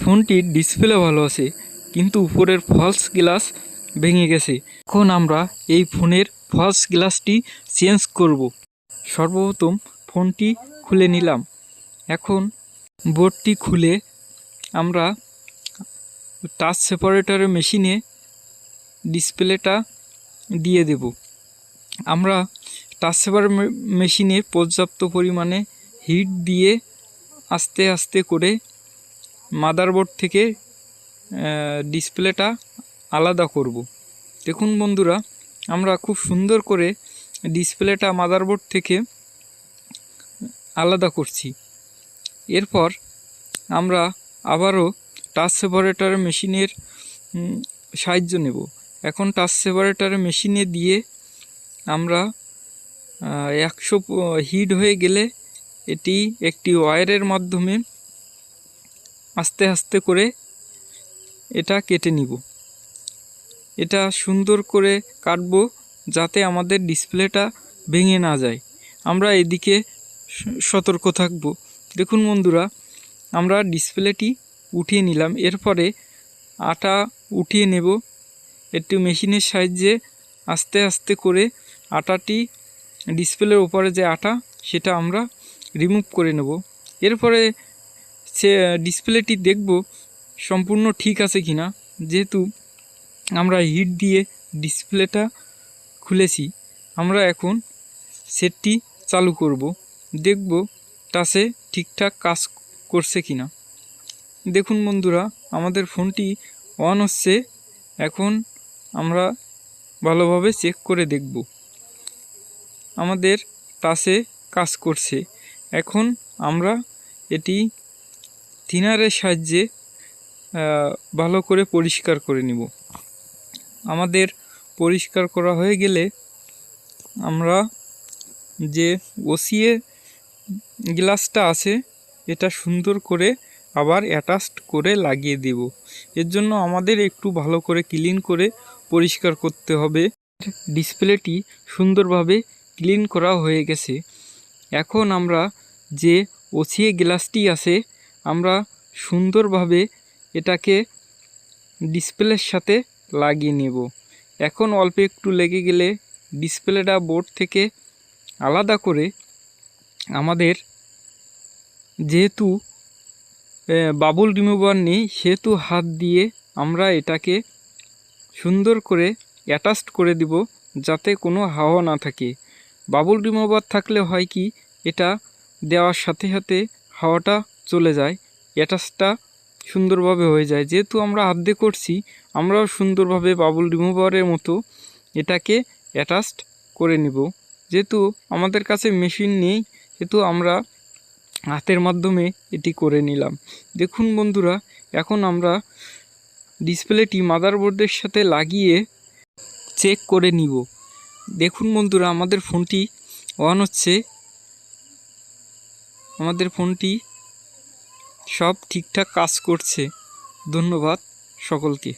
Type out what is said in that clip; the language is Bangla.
ফোনটির ডিসপ্লে ভালো আছে, কিন্তু উপরের ফলস গ্লাস ভেঙে গেছে। এখন আমরা এই ফোনের ফলস গ্লাসটি চেঞ্জ করব। সর্বপ্রথম ফোনটি খুলে নিলাম। এখন বোর্ডটি খুলে আমরা টাচ সেপারেটরের মেশিনে ডিসপ্লেটা দিয়ে দেব। আমরা টাচ সেপারেটর মেশিনে পর্যাপ্ত পরিমাণে হিট দিয়ে আস্তে আস্তে করে মাদারবোর্ড থেকে ডিসপ্লেটা আলাদা করব। দেখুন বন্ধুরা, আমরা খুব সুন্দর করে ডিসপ্লেটা মাদারবোর্ড থেকে আলাদা করছি। এরপর আমরা আবারও টাচ সেপারেটর মেশিনের সাহায্য নেব। এখন টাচ সেপারেটর মেশিনে দিয়ে আমরা 100 হিট হয়ে গেলে এটি একটি ওয়্যারের মাধ্যমে আস্তে আস্তে করে এটা কেটে নিব। এটা সুন্দর করে কাটব যাতে আমাদের ডিসপ্লেটা ভেঙে না যায়। আমরা এদিকে সতর্ক থাকব। দেখুন বন্ধুরা, আমরা ডিসপ্লেটি উঠিয়ে নিলাম। এরপরে আটা উঠিয়ে নেব। একটু মেশিনের সাহায্যে আস্তে আস্তে করে আটাটি ডিসপ্লের উপরে যে আটা সেটা আমরা রিমুভ করে নেব। এরপরে সে ডিসপ্লেটি দেখব সম্পূর্ণ ঠিক আছে কিনা। যেহেতু আমরা হিট দিয়ে ডিসপ্লেটা খুলেছি, আমরা এখন সেটটি চালু করব, দেখব টাচে ঠিকঠাক কাজ করছে কিনা। দেখুন বন্ধুরা, আমাদের ফোনটি অন হচ্ছে। এখন আমরা ভালোভাবে চেক করে দেখব আমাদের টাচে কাজ করছে। এখন আমরা এটি থিনারের সাহায্যে ভালো করে পরিষ্কার করে নিব। আমাদের পরিষ্কার করা হয়ে গেলে আমরা যে ওসিএ গ্লাসটা আছে এটা সুন্দর করে আবার অ্যাটাচড করে লাগিয়ে দেব। এর জন্য আমাদের একটু ভালো করে ক্লিন করে পরিষ্কার করতে হবে। ডিসপ্লেটি সুন্দরভাবে ক্লিন করা হয়ে গেছে। এখন আমরা যে ওসিএ গ্লাসটি আছে আমরা সুন্দরভাবে এটাকে ডিসপ্লের সাথে লাগিয়ে নেব। এখন অল্প একটু লেগে গেলে ডিসপ্লেটা বোর্ড থেকে আলাদা করে আমাদের যেহেতু বাবল রিমুভার নেই, সেহেতু হাত দিয়ে আমরা এটাকে সুন্দর করে অ্যাটাচড করে দিব যাতে কোনো হাওয়া না থাকে। বাবল রিমুভার থাকলে হয় কি, এটা দেওয়ার সাথে সাথে হাওয়াটা চলে যায়, অ্যাটাচটা সুন্দরভাবে হয়ে যায়। যেহেতু আমরা হাত দিয়ে করছি, আমরাও সুন্দরভাবে বাবল রিমুভারের মতো এটাকে অ্যাটাচড করে নিব। যেহেতু আমাদের কাছে মেশিন নেই, সেহেতু আমরা হাতের মাধ্যমে এটি করে নিলাম। দেখুন বন্ধুরা, এখন আমরা ডিসপ্লেটি মাদারবোর্ডের সাথে লাগিয়ে চেক করে নিব। দেখুন বন্ধুরা, আমাদের ফোনটি অন হচ্ছে। আমাদের ফোনটি সব ঠিকঠাক কাজ করছে। ধন্যবাদ সকলকে।